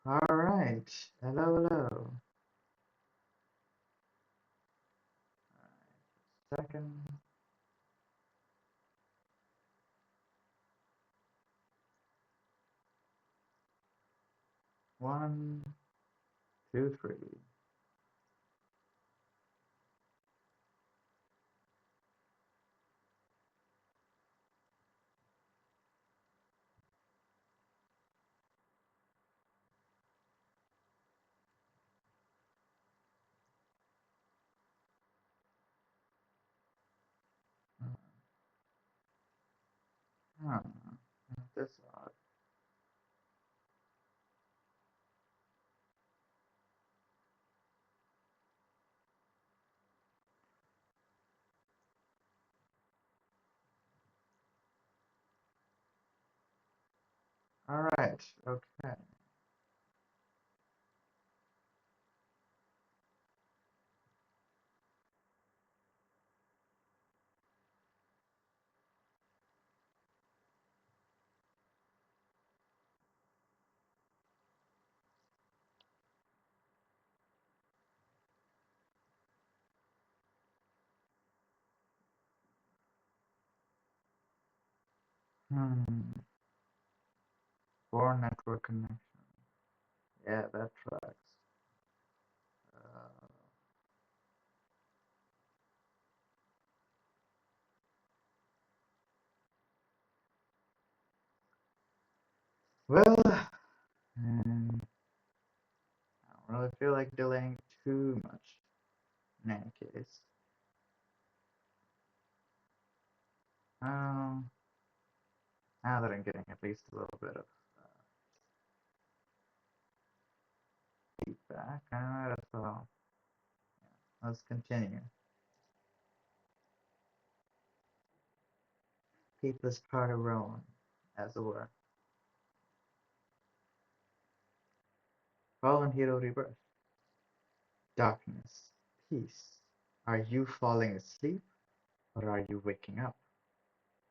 All right. Hello, hello. Second. One, two, three. Hmm. This odd. All right. Okay. Hmm. Poor network connection. Yeah, that tracks. Uh, well, I don't really feel like delaying too much in any case. Um, Now that I'm getting at least a little bit of feedback, I might as well. Let's continue. Keep this party rolling, as it were. Fallen Hero Rebirth. Darkness. Peace. Are you falling asleep or are you waking up?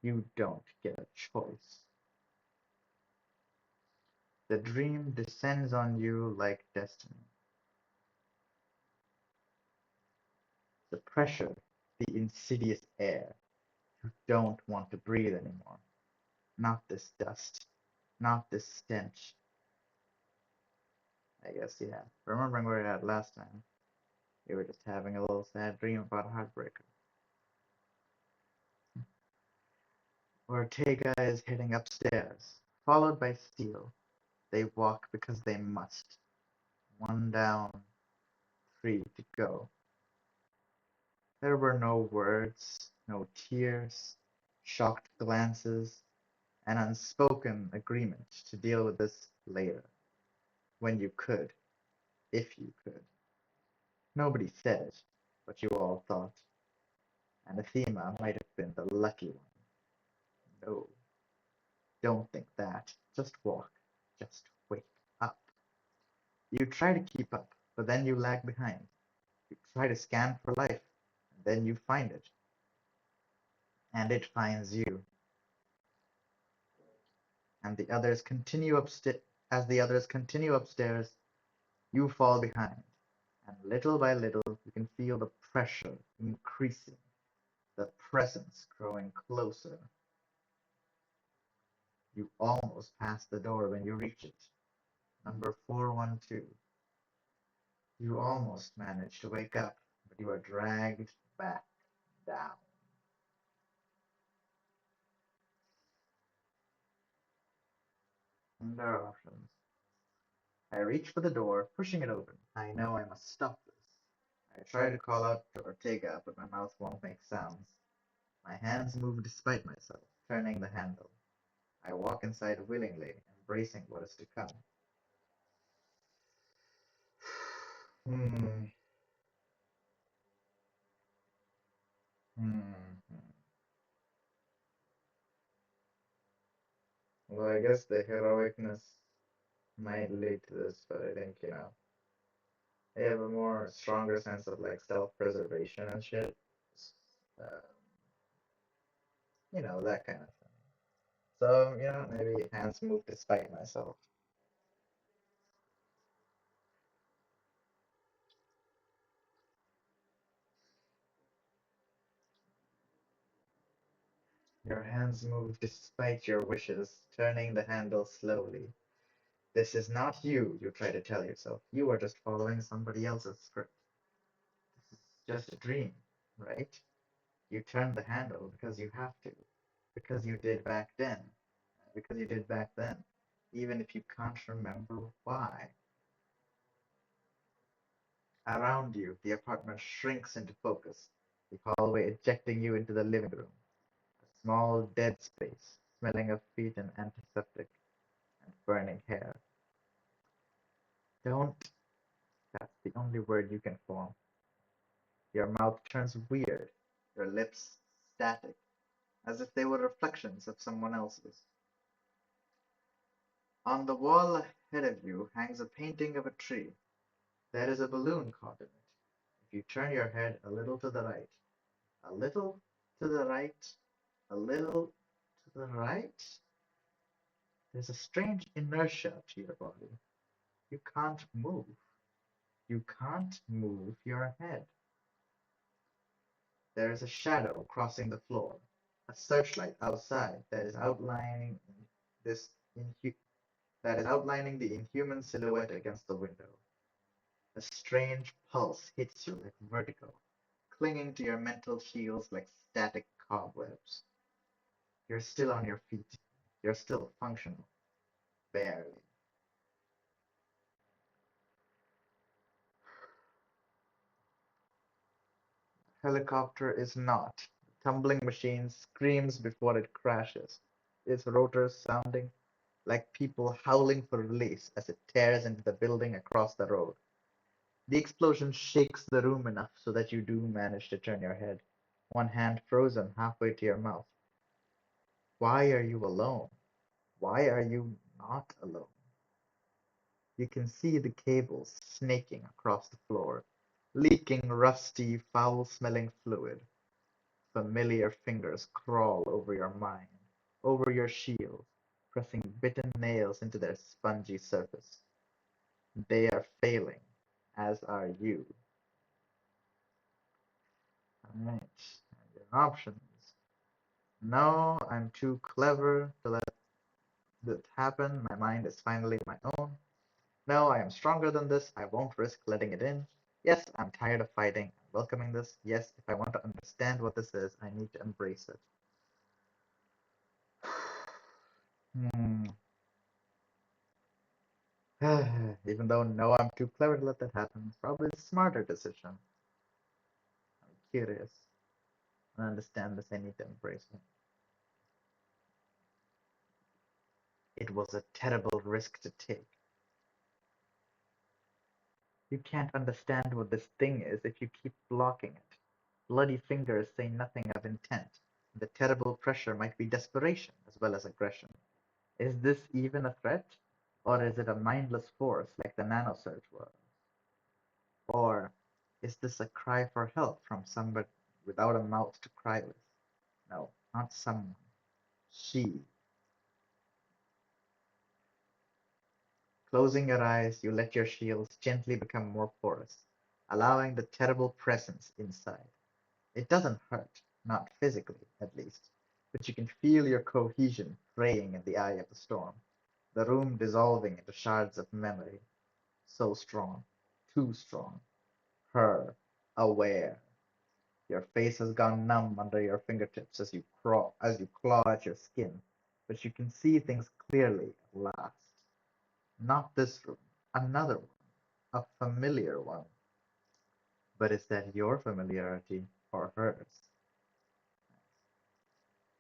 You don't get a choice. The dream descends on you like destiny. The pressure, the insidious air. You don't want to breathe anymore. Not this dust. Not this stench. I guess, yeah. Remembering where we were at last time, we were just having a little sad dream about a heartbreaker. Ortega is heading upstairs, followed by Steele. They walk because they must. One down, three to go. There were no words, no tears, shocked glances, an unspoken agreement to deal with this later, when you could, if you could. Nobody said it, but you all thought. And Athema might have been the lucky one. No, don't think that. Just walk. Just wake up. You try to keep up, but then you lag behind. You try to scan for life, and then you find it. And it finds you. And the others continue upstairs. As the others continue upstairs, you fall behind. And little by little, you can feel the pressure increasing, the presence growing closer. You almost pass the door when you reach it. Number 412. You almost manage to wake up, but you are dragged back down. And there are options. I reach for the door, pushing it open. I know I must stop this. I try to call out to Ortega, but my mouth won't make sounds. My hands move despite myself, turning the handle. I walk inside willingly, embracing what is to come. Hmm. Hmm. Well, I guess the heroicness might lead to this, but I think, they have a more stronger sense of like self-preservation and shit. Uh, that kind of thing. So, maybe hands move despite myself. Your hands move despite your wishes, turning the handle slowly. This is not you, you try to tell yourself. You are just following somebody else's script. This is just a dream, right? You turn the handle because you have to, because you did back then, because you did back then, even if you can't remember why. Around you, the apartment shrinks into focus, the hallway ejecting you into the living room, a small dead space, smelling of feet and antiseptic and burning hair. Don't, that's the only word you can form. Your mouth turns weird, your lips static, as if they were reflections of someone else's. On the wall ahead of you hangs a painting of a tree. There is a balloon caught in it. If you turn your head a little to the right, a little to the right, a little to the right, there's a strange inertia to your body. You can't move. You can't move your head. There is a shadow crossing the floor, a searchlight outside this inhu- that is outlining the inhuman silhouette against the window. A strange pulse hits you like vertigo, clinging to your mental heels like static cobwebs. You're still on your feet. You're still functional. Barely. Helicopter is not. The tumbling machine screams before it crashes, its rotors sounding like people howling for release as it tears into the building across the road. The explosion shakes the room enough so that you do manage to turn your head, one hand frozen halfway to your mouth. Why are you alone? Why are you not alone? You can see the cables snaking across the floor, leaking rusty, foul-smelling fluid. Familiar fingers crawl over your mind, over your shield, pressing bitten nails into their spongy surface. They are failing, as are you. Alright, and your options. No, I'm too clever to let this happen. My mind is finally my own. No, I am stronger than this. I won't risk letting it in. Yes, I'm tired of fighting. I'm welcoming this. Yes, if I want to understand what this is, I need to embrace it. Hmm. Even though no, I'm too clever to let that happen, it's probably the smarter decision. I'm curious. I understand this. I need to embrace it. It was a terrible risk to take. You can't understand what this thing is if you keep blocking it. Bloody fingers say nothing of intent. The terrible pressure might be desperation as well as aggression. Is this even a threat? Or is it a mindless force like the nanosurge was? Or is this a cry for help from somebody without a mouth to cry with? No, not someone. She. Closing your eyes, you let your shields gently become more porous, allowing the terrible presence inside. It doesn't hurt, not physically, at least, but you can feel your cohesion fraying in the eye of the storm, the room dissolving into shards of memory. So strong, too strong. Her, aware. Your face has gone numb under your fingertips as you claw at your skin, but you can see things clearly at last. Not this room, another one, a familiar one. But is that your familiarity or hers?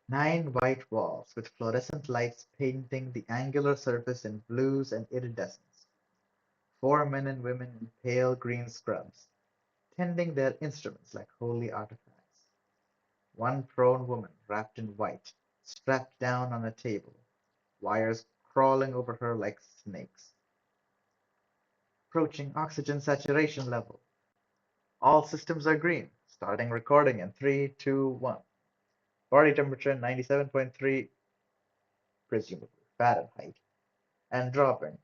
9 white walls with fluorescent lights painting the angular surface in blues and iridescence. 4 men and women in pale green scrubs, tending their instruments like holy artifacts. One prone woman wrapped in white, strapped down on a table, wires crawling over her like snakes. Approaching oxygen saturation level. All systems are green. Starting recording in 3, 2, 1. Body temperature 97.3, presumably Fahrenheit, and dropping.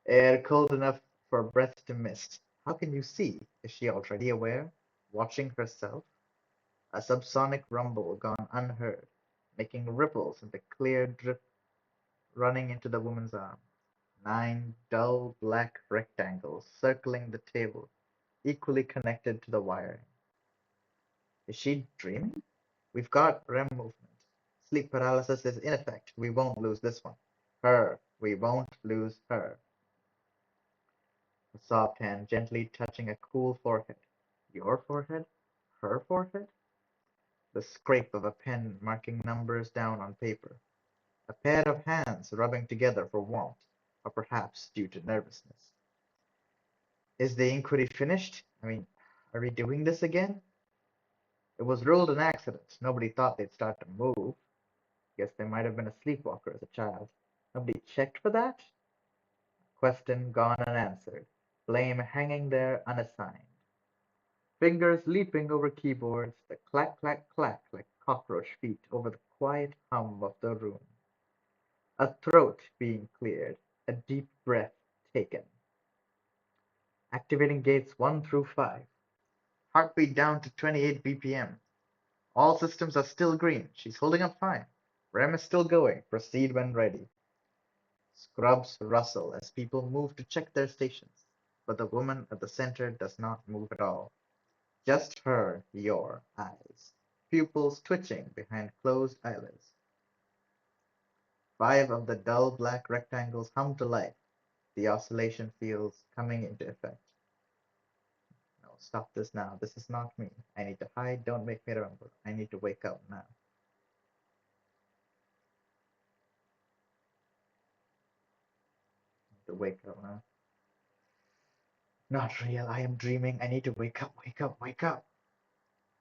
Air cold enough for breath to mist. How can you see? Is she already aware? Watching herself? A subsonic rumble gone unheard, making ripples in the clear drip running into the woman's arm. 9 dull black rectangles circling the table, equally connected to the wiring. Is she dreaming? We've got REM movement. Sleep paralysis is in effect. We won't lose this one. Her. We won't lose her. A soft hand gently touching a cool forehead. Your forehead? Her forehead? The scrape of a pen marking numbers down on paper. A pair of hands rubbing together for warmth, or perhaps due to nervousness. Is the inquiry finished? Are we doing this again? It was ruled an accident. Nobody thought they'd start to move. Guess they might have been a sleepwalker as a child. Nobody checked for that? Question gone unanswered. Blame hanging there unassigned. Fingers leaping over keyboards, the clack, clack, clack like cockroach feet over the quiet hum of the room. A throat being cleared, a deep breath taken. Activating gates 1 through 5. Heartbeat down to 28 BPM. All systems are still green. She's holding up fine. REM is still going. Proceed when ready. Scrubs rustle as people move to check their stations, but the woman at the center does not move at all. Just her, your eyes. Pupils twitching behind closed eyelids. 5 of the dull black rectangles hum to life, the oscillation fields coming into effect. No, stop this now. This is not me. I need to hide. Don't make me remember. I need to wake up now. I need to wake up now. Not real. I am dreaming. I need to wake up, wake up, wake up.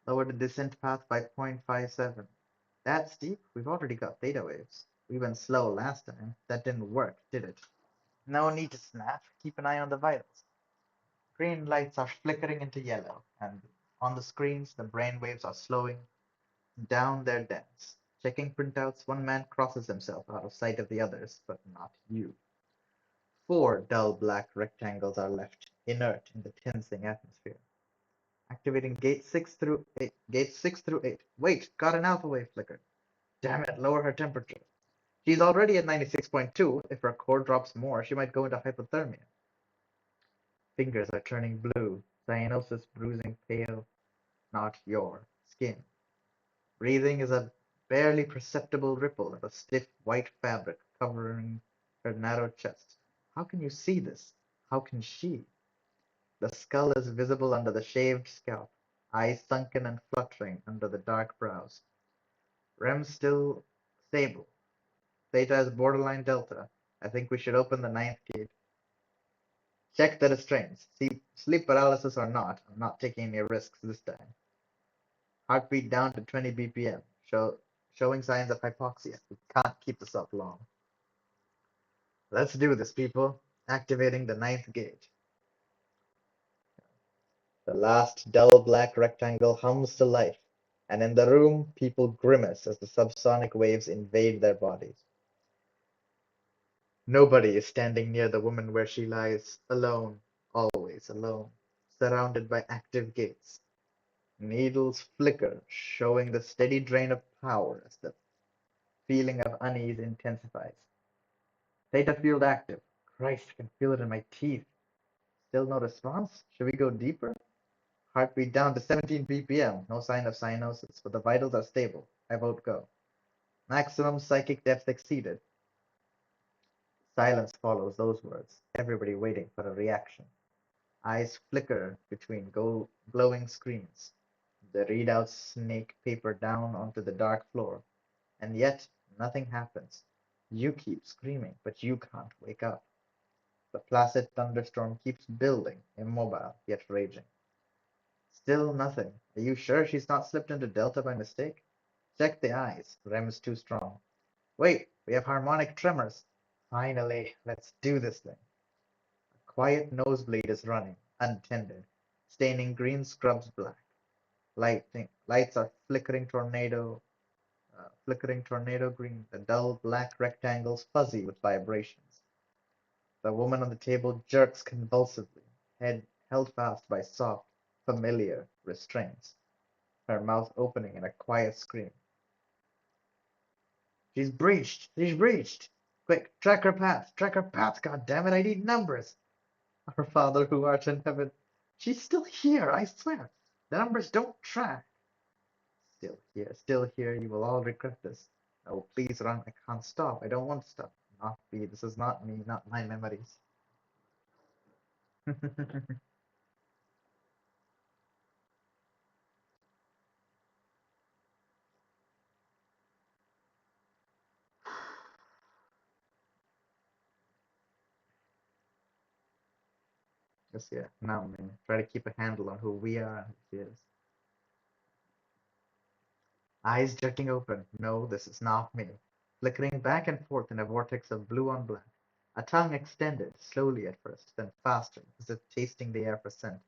Lower the descent path by 0.57. That steep? We've already got theta waves. We went slow last time. That didn't work, did it? No need to snap. Keep an eye on the vitals. Green lights are flickering into yellow, and on the screens the brain waves are slowing down their dance. Checking printouts, one man crosses himself out of sight of the others, but not you. 4 dull black rectangles are left, inert in the tensing atmosphere. Activating gate 6 through 8. Gate 6 through 8. Wait, got an alpha wave flicker. Damn it, lower her temperature. She's already at 96.2. If her core drops more, she might go into hypothermia. Fingers are turning blue, cyanosis bruising pale, not your skin. Breathing is a barely perceptible ripple of a stiff white fabric covering her narrow chest. How can you see this? How can she? The skull is visible under the shaved scalp, eyes sunken and fluttering under the dark brows. REM still stable. Theta is borderline delta. I think we should open the 9th gate. Check the restraints. See, sleep paralysis or not, I'm not taking any risks this time. Heartbeat down to 20 BPM, showing signs of hypoxia. We can't keep this up long. Let's do this, people. Activating the 9th gate. The last dull black rectangle hums to life, and in the room, people grimace as the subsonic waves invade their bodies. Nobody is standing near the woman where she lies, alone, always alone, surrounded by active gates. Needles flicker, showing the steady drain of power as the feeling of unease intensifies. Theta field active. Christ, I can feel it in my teeth. Still no response? Should we go deeper? Heartbeat down to 17 BPM. No sign of cyanosis, but the vitals are stable. I vote go. Maximum psychic depth exceeded. Silence follows those words, everybody waiting for a reaction. Eyes flicker between glowing screens. The readouts snake paper down onto the dark floor, and yet nothing happens. You keep screaming, but you can't wake up. The placid thunderstorm keeps building, immobile yet raging. Still nothing. Are you sure she's not slipped into Delta by mistake? Check the eyes. REM is too strong. Wait, we have harmonic tremors. Finally, let's do this thing. A quiet nosebleed is running, untended, staining green scrubs black. Lights are flickering tornado green, the dull black rectangles fuzzy with vibrations. The woman on the table jerks convulsively, head held fast by soft, familiar restraints. her mouth opening in a quiet scream. She's breached! She's breached! Quick, track her path! Track her path, goddammit! I need numbers! Our Father who art in heaven. She's still here, I swear. The numbers don't track. Still here. You will all regret this. Oh, please run. I can't stop. I don't want to stop. Not me. This is not me, not my memories. Yes, yeah. Now, man. Try to keep a handle on who we are and who she is. Eyes jutting open. No, this is not me. Flickering back and forth in a vortex of blue on black. A tongue extended, slowly at first, then faster, as if tasting the air for scent.